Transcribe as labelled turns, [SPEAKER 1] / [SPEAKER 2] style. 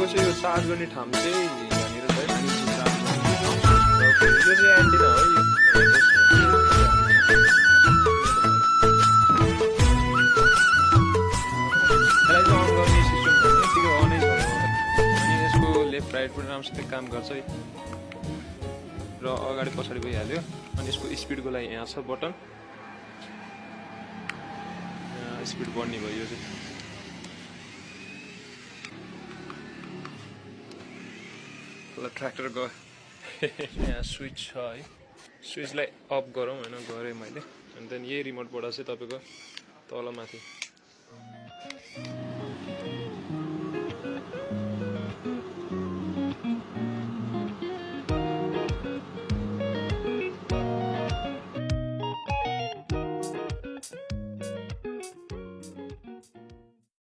[SPEAKER 1] तपाईँको चाहिँ यो चार्ज गर्ने ठाउँ चाहिँ यहाँनिर छ है, माथि चाहिँ चार्ज गर्ने ठाउँ। यो चाहिँ एन्टिना हो यो। यसलाई चाहिँ अन गर्ने सिस्टम छ भने यतिकै अनै छ अनि यसको लेफ्ट राइट पनि राम्रोसित काम गर्छ है र अगाडि पछाडि भइहाल्यो। अनि यसको स्पिडको लागि यहाँ छ बटन, स्पिड बढ्ने भयो यो चाहिँ। ल ट्र्याक्टर गयो। यहाँ स्विच छ है, स्विचलाई अफ गरौँ होइन, गरेँ मैले। अनि त्यहाँदेखि यही रिमोटबाट चाहिँ तपाईँको तल माथि